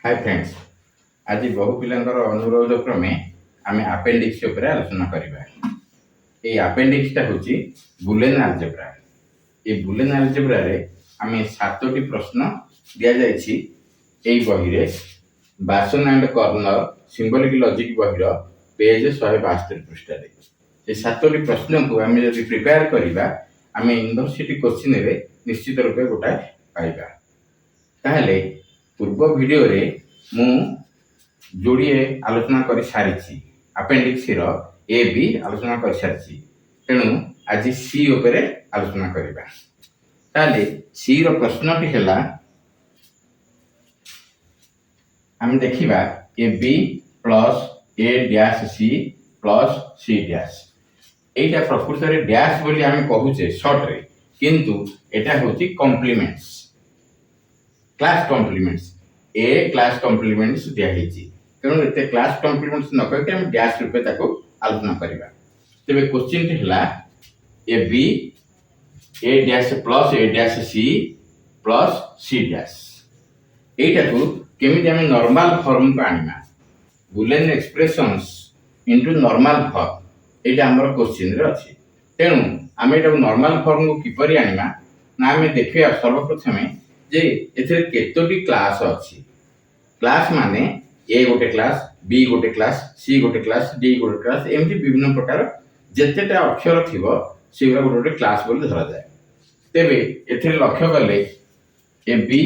Hi friends, आज बहु पिलांकर अनुरोध क्रमे आम अपेंडिक्स उपर आलोचना करबा। ए अपेंडिक्स टा होची बुलियन अलजेब्रा। ए बुलियन अलजेब्रा रे आम 7टी प्रश्न दिया जायछि। एई बही रे बासन एंड कॉर्नर सिंबॉलिक लॉजिक बही रो पेज 172 पृष्ठ रे ए 7टी प्रश्न को आम जदि प्रिपेयर करबा आम यूनिवर्सिटी क्वेश्चन रे निश्चित रूपे गोटा पाइबा। ताहले पूर्व वीडियो रे मु जोड़िए आलोचना कर सारी अपेंडिक्स रो ए बी आलोचना कर सारी तेणु आज सी उपरे आलोचना करबा। ताले सी रो प्रश्नटी हैला हम देखिबा A B plus A dash C plus C dash. एटा प्रकृत रे डैश बोली हम कहूचे शॉर्ट रे, किंतु एटा होची कॉम्प्लीमेंट्स, क्लास कॉम्प्लीमेंट्स। ए क्लास कॉम्प्लीमेंट्स दिया हेची, तेणु एते क्लास कॉम्प्लीमेंट्स न करके हम डैश रूपे ताको आलोचना करबा। तबे क्वेश्चन टी हला A B A dash plus A dash C plus C dash. एटा को केमिति हम नॉर्मल फॉर्म को आनिमा, Boolean expressions into normal form. एटा हमर क्वेश्चन रे अछि। तेणु हम एटा नॉर्मल फॉर्म को किपरि आनिमा ना हम देखिया सर्वप्रथमे जे एथे केतोटी क्लास अछि। क्लास माने ए गोटे क्लास, बी गोटे क्लास, सी गोटे क्लास, डी गोटे क्लास, एमती विभिन्न प्रकार जेतेटा अक्षर थिबो सेगुरा गोटे गोटे क्लास बोली धरा जाय। तेबे एथे लक्ष्य कले ए बी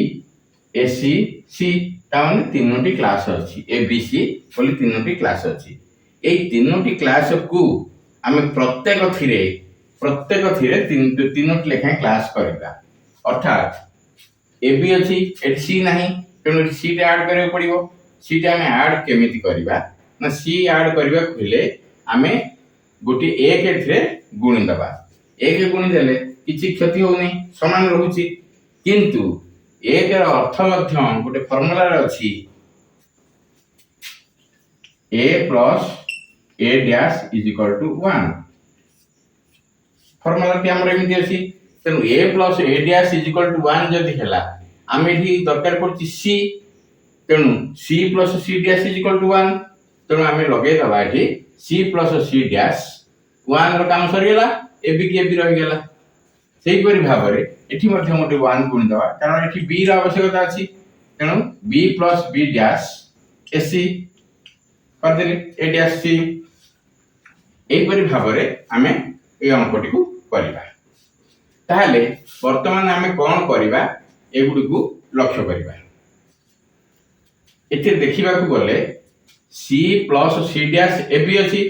ए सी सी ताने तीनोटी क्लास अछि। ए बी सी बोली तीनोटी क्लास अछि। एई तीनोटी क्लास को हमें प्रत्येक थिरे तीनोटी लेखा क्लास करबा। अर्थात ए बी अछि एट सी नाही, तेणु सी टा ऐड करे पड़िबो। सी टा हमें ऐड केमिति करबा ना, सी ऐड करबा कहले हमें गोटी ए के थिरे गुणी दबा। ए के गुणी देले किछि क्षति होउनी, समान रहूची। किंतु ए के अर्थ मध्य गोटे फार्मूला रे अछि A plus A dash is equal to 1। Formula टी हमर एमिति अछि। तेणु A plus A dash is equal to 1 जदि हैला आम एठी दरकार पड़छि सी, तेणु C plus C dash is equal to 1। तेणु आम लगे दबा एठी सी प्लस सी डैश 1 रो काम सरी गेला, ए बी के बी रहि गेला। सेही परि भाव रे एठी मध्य मोटे 1 गुणी दबा, कारण एठी बी रो आवश्यकता अछि। तेणु बी प्लस बी डैश ए सी कर देली ए डैश सी। एही परि भाव रे आम ए अंकटी को करबा। ताहले वर्तमान आम कोन करबा एगुडी को लक्ष्य करबा। एते देखिबा को गले C plus C dash A B अछि,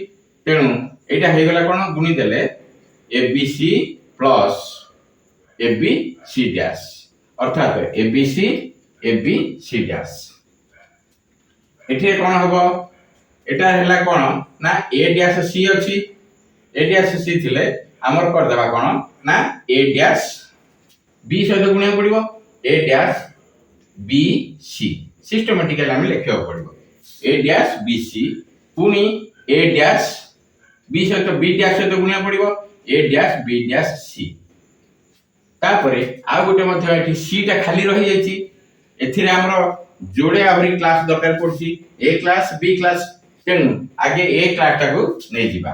तेणु एटा हे गेला कोन गुणी देले A B C plus A B C dash, अर्थात ए बी सी डैश। एठी कोन हबो, एटा हैला कोन ना ए डैश सी अछि। ए डैश सी थिले हमर कर देबा कोन ना ए डैश बी सहित गुणिया पड़िबो ए डैश बी सी। सिस्टमैटिकली हम लिखियो पड़िबो ए डैश बी सी पुनी ए डैश बी सहित बी डैश सहित गुणिया पड़िबो ए डैश बी डैश सी। तापरे आ गोटे मध्ये एठी सी टा खाली रहि जायछि। एथिरे हमरो जोड़े आभरी क्लास दरकार पड़छि ए क्लास बी क्लास। तेणु आगे ए क्लास टा को नै जिबा,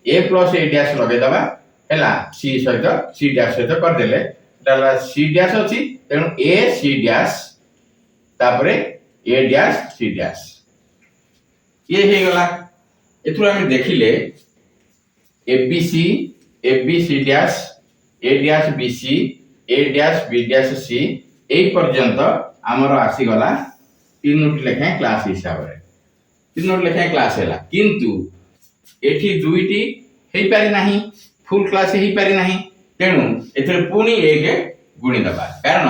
ए प्लस ए डैश लगे दबा हैला सी सहित सी डैश सहित कर देले डाला सी डैश अछि। तेणु ए सी डैश तापरे ए डैश सी डैश ये हे गला। एथुरा हम देखिले A B C dash A dash B C A dash B dash C एई पर्यंत हमर आसी गला तीनोटी लेखा क्लास हिसाब रे, तीनोटी लेखा क्लास हैला। किंतु एठी दुईटी हेई पारि नाही, फुल क्लास हेई पारि नाही। तेणु एथरे पुनी ए के गुणी दबा, कारण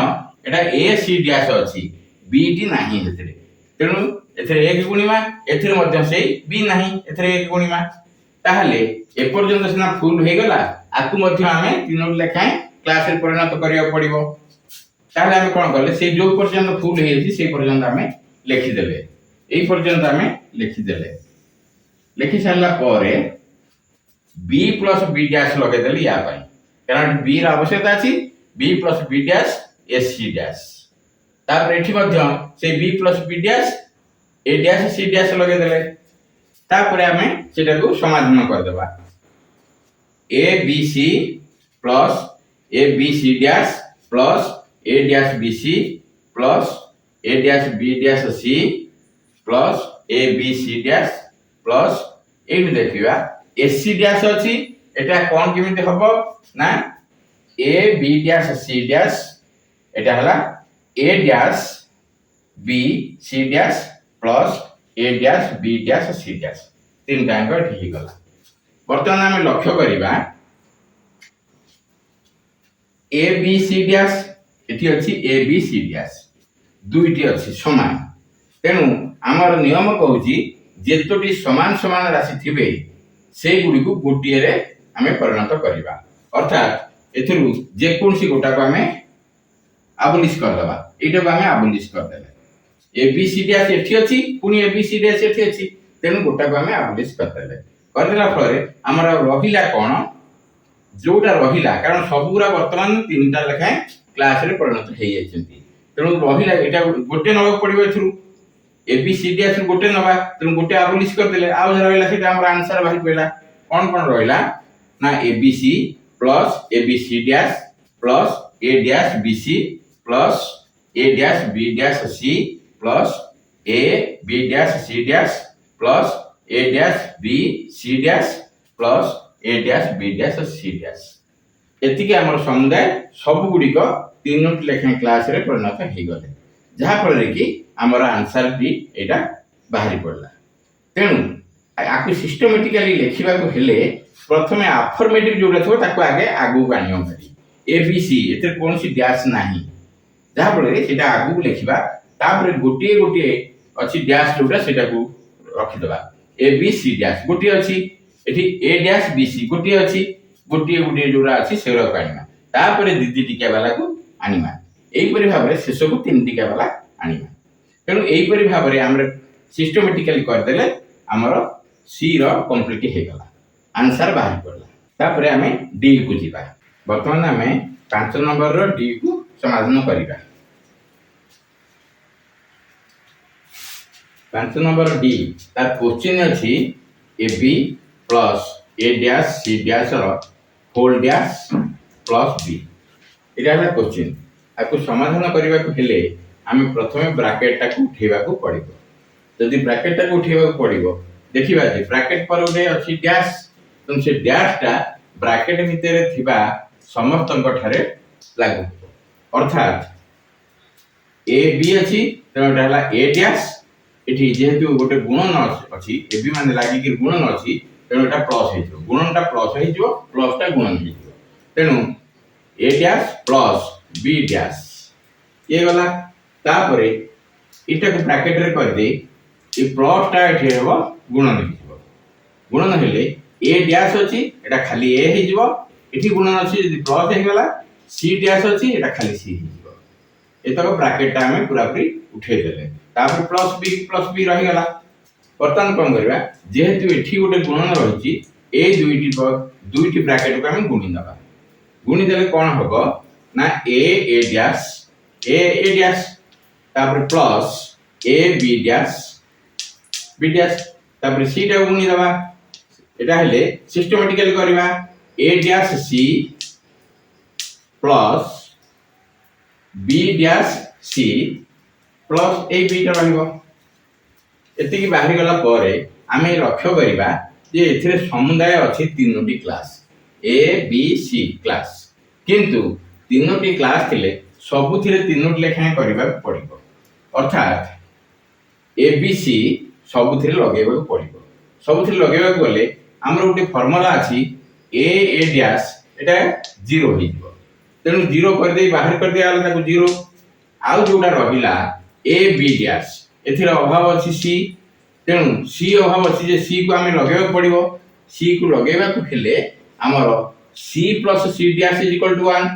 एटा ए सी डैश अछि बी टी नाही एथरे। तेणु एथरे ए के गुणीमा, एथरे मध्य सेई बी नाही, एथरे ए के गुणीमा। ताहले ए पर्यंत सिना फुल हे गला, आकु मध्य हमें तीनोटी लेखा क्लास रे परिणत करिया पड़िबो। ताहले हम कोन करले से जो पर्यंत फुल हे अछि से पर्यंत हमें लिखि देले, एई पर्यंत हमें लिखि देले। लिखि सारला परे बी प्लस बी डैश लगे देली या पई, कारण बी रा आवश्यकता अछि बी प्लस बी डैश ए सी डैश। तापर एठी मध्य से b plus b dash a dash c dash लगे देले तापर हमें सेटा को समाधान कर देबा a b c plus a b c dash plus a dash b c plus a dash b dash c plus a b c dash plus एठी देखिबा a c डैश अछि एटा कोन केमिति हबो ना a b dash c dash एटा हला a dash b c dash plus a dash b dash c dash तीन time का ठीक गला वर्तमान हम लक्ष्य करिबा a b c डैश एठी अछि a b c डैश दुईटी अछि समान तेनु हमर नियम कहूची जेतोटी समान समान राशि थिबे से गुडी को गोटिए रे हमें परिणत करिबा अर्थात एथरु जे कोनसी गोटा को हमें अबलिश कर दबा एटा को हमें अबलिश कर देले ए बी सी डैश एठी अछि पुनी ए बी सी डैश एठी अछि तेनु गोटा को हमें अबलिश कर देले कर देला फरे हमरा रहिला कोन जोटा रहिला कारण सबुरा वर्तमान तीनटा लेखा क्लास रे परिणत हे जायछंती तेनु रहिला एटा गोटे नबा पडिबो एथरु ए बी सी डैश गोटे नबा तेनु गोटे अबलिश कर देले आ रहिला सेटा हमरा आंसर बाहि पइला कोन कोन रहिला ना A B C plus A B C dash plus A dash B C plus A dash B dash C plus A B dash C dash plus A dash B C dash plus A dash B dash C dash एतिके हमर समुदाय सब गुडी को तीनोटी लेखा class रे परिणत हे गले जहा फल कि हमर आंसर भी एटा बाहरी पड़ला तेनु आकु सिस्टमैटिकली लेखिबा को हेले प्रथमे अफर्मेटिव जोडा थो ताको आगे आगु गानियो भरी ए बी सी एते कोनसी डैश नाही जहा फल सेटा आगु लेखिबा तापर गोटिए गोटिए अछि डैश जोडा सेटा को रखि दबा ए बी सी डैश गोटिए अछि एठी ए डैश बी सी गोटिए अछि गोटिए गोटिए जोडा अछि सेरा कानिमा तापर दिदी टिका वाला को आनिमा एई परि भाबरे शेष को तीन टिका वाला आनिमा तेनु एई परि भाबरे हमरे सिस्टमैटिकली कर देले हमर सी रो कंप्लीट हे गला आंसर बाहर पड़ला तापर हमें डी को जीवा वर्तमान हमें 5 नंबर रो डी को समाधान करिबा 5 नंबर डी तार क्वेश्चन अछि A B plus A dash C dash रो होल डैश प्लस बी एटा है क्वेश्चन आकु समाधान करिबा को हेले हमें प्रथमे ब्रैकेट टा को उठेबा को पड़िबो यदि ब्रैकेट टा को उठेबा को पड़िबो देखिबा जे ब्रैकेट पर उठे अछि डैश तुम से डैश टा ब्रैकेट भितर थिबा समस्त ठारे लागू अर्थात ए बी अछि तेनटा हला ए डैश एठी जेहेतु गोटे गुणन अछि ए बी माने लागि कि गुणन अछि तेनटा प्लस हेजो गुणनटा प्लस हेजो प्लसटा गुणन हेजो तेनु ए डैश प्लस बी डैश ये गला तापरे इटा को ब्रैकेट रे कर दे ए प्लसटा एठी हेबो गुणन हेजो गुणन हेले ए डैश अछि एटा खाली ए हेजो एठी गुणन अछि यदि प्लस हे गला सी डैश अछि एटा खाली सी हेजो एतक ब्रैकेट हमें पूरा पूरी उठे देले तापर प्लस बी रहि गला वर्तमान कोन करबा जेहेतु एठी गोटे गुणन रहिछि ए दुईटी ब्रैकेट को हम गुणी दबा गुणी देले कोन होबो ना ए डैश ए डैश तापर प्लस ए बी डैश तापर सी टा गुणी दबा एटा हेले सिस्टमैटिकली करबा A dash C plus B dash C plus A B टा रहइबो एति की बाहरी गला परे आमे लक्ष्य करिबा जे एथिरे समुदाय अछि तीनोटी class A B C class किंतु तीनोटी क्लास थिले सबुथिरे तीनोटी लेखा करिबा पड़िबो अर्थात ए बी सी सबुथिरे लगेबा पड़िबो सबुथिरे लगेबा गले हमर गोटे फार्मूला अछि ए डैश एटा 0 होइबो तेनु 0 कर दे बाहर कर दे आला ताको 0 आउ जोडा रहिला ए बी डैश एथिरे अभाव अछि सी तेनु सी अभाव अछि जे सी को हमें लगेबा पड़िबो सी को लगेबा को हेले हमर C plus C dash is equal to 1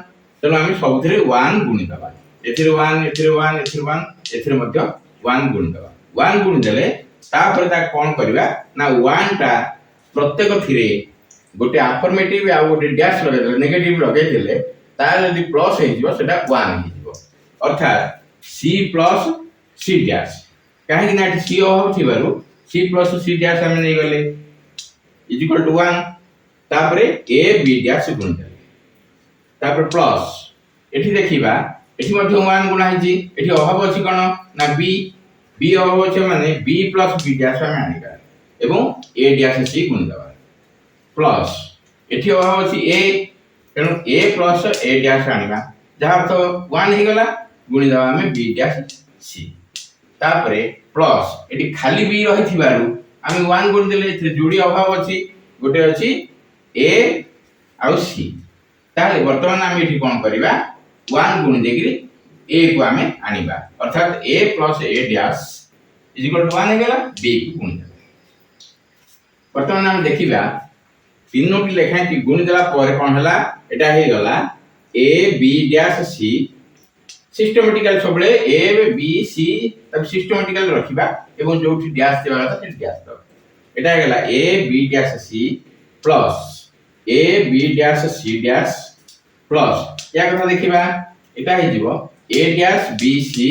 तेनु हमें सबथिरे 1 गुणी दबा एथिरे 1 एथिरे 1 एथिरे 1 एथिरे मध्य 1 गुणी दबा 1 गुणी देले तापर ता कोन करबा ना 1 टा प्रत्येक थिरे गोटे अफर्मेटिव आ गोटे डैश लगे देले नेगेटिव लगे देले ता यदि प्लस हे जिवो सेटा 1 हे जिवो अर्थात सी प्लस सी डैश कहीं ना सी अभाव थिबारु सी प्लस सी डैश हम नहीं गले इज इक्वल टू 1 तापरे ए बी डैश गुण देले तापर प्लस एठी देखिबा एठी मध्ये 1 गुणा हिची एठी अभाव अछि कोन ना बी बी अभाव अछि माने बी प्लस बी डैश हम आनिबा एवं ए डैश सी गुण देबा प्लस एठी अभाव अछि ए तेणु ए प्लस ए डैश आनिबा जहाँ तो 1 ही गला गुणी देबा हमें बी डैश सी तापरे प्लस एठी खाली बी रही थिबारु हमें 1 गुण देले एथे जोड़ी अभाव अछि गोटे अछि ए आ सी ताले वर्तमान हम एठी कोन करबा 1 गुण देगिरी ए को हमें आनिबा अर्थात A plus A dash is equal to 1 हे गला बी को गुण देबा वर्तमान हम देखिबा तीनोटी लेखा कि गुण देला पर कोन हला एटा हे गला A B dash C systematical सबले ए बी सी तब सिस्टमैटिकल रखिबा एवं जोठी डैश देबा त डैश दो एटा हे गला A B dash C plus A B dash C dash plus या कथा देखिबा एटा हे जीवो A dash B C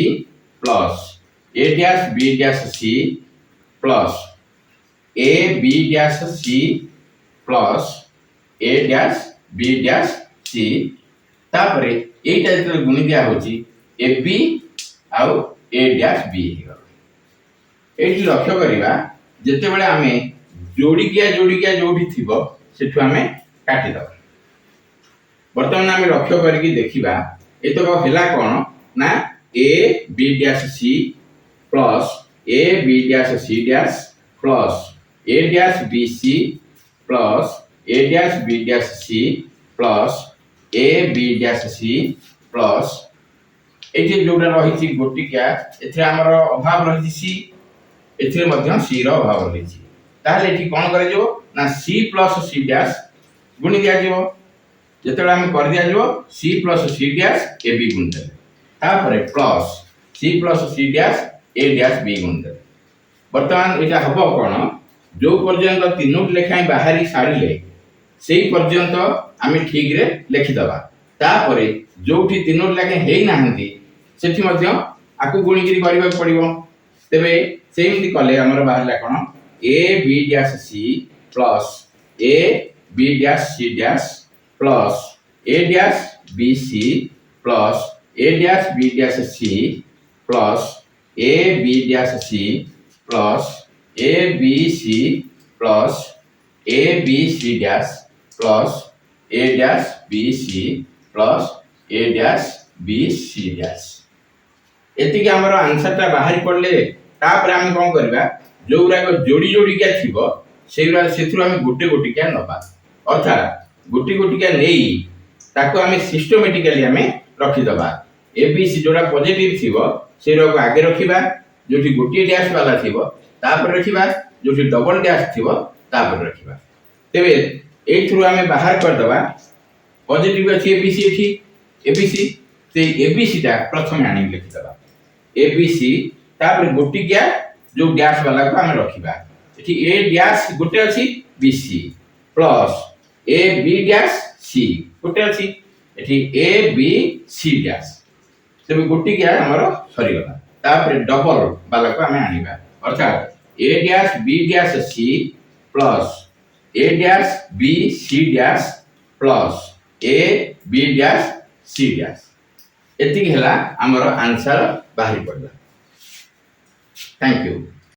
plus A dash B dash C plus A B dash C plus A dash B dash C तापरे एटा जते गुणी दिया होची ए बी आउ ए डैश बी हे गलो एठी लक्ष्य करिबा जते बेले हमें जोड़ी किया जोड़ी थिबो सेठु हमें काटी दबा वर्तमान हमें लक्ष्य करके देखिबा एतक हेला कोन ना A B dash C plus A B dash C dash plus A dash B C plus A dash B dash C plus A B dash C plus एठी जोडा रहिछि गोटिका एथे हमर अभाव रहिछि सी एथे मध्य सी रो अभाव रहिछि ताले एठी कोन करे जो ना सी प्लस सी डैश गुणी दिया जो जेतले हम कर दिया जो C plus C dash A B गुण दे तापरे plus C plus C dash A dash B गुण दे वर्तमान एटा हबो कोन जो पर्यंत तीनोटी लेखाई बाहरी सारिले सेही पर्यंत आमे ठीक रे लिखि दबा तापरे जोठी तीनोटी लेखाई हेई नाहंती सेठी मध्य आकु गुणी गिरी करबा पड़िबो तबे सेमती कले हमर बाहरला कोन A B dash C plus A B dash C dash plus A dash B C plus A dash B dash C plus A B dash C plus A B C plus A B C dash plus A dash B C plus A dash B C dash एति के हमर answer ता बाहरी पड़ले तापर हम कोन करबा जोरा को जोड़ी जोड़ी क्या थिबो सेरा सेथुर हम गोटे गोटी क्या नबा अर्थात गोटी गोटी क्या नेई ताको हम सिस्टमैटिकली हम रखि दबा एबीसी जोड़ा पॉजिटिव थिबो सेरा को आगे रखिबा जोठी गोटी डैश वाला थिबो तापर रखिबा जोठी डबल डैश थिबो तापर रखिबा तेबे एई थ्रू हम बाहर कर दबा पॉजिटिव अछि एबीसी एठी एबीसी ते एबीसी ता प्रथम आनी लिखि दबा एबीसी तापर गोटी क्या जो डैश वाला को हम रखिबा एठी ए डैश गोटे अछि BC plus A B dash C गोटे अछि एठी ए बी सी डैश तबे गोटी क्या हमर सरी गला तापर डबल वाला को हम आनिबा अर्थात A dash B dash C plus A dash B C dash plus A B dash C dash एतिक हला हमर आंसर बाहरी पड़ला थैंक यू।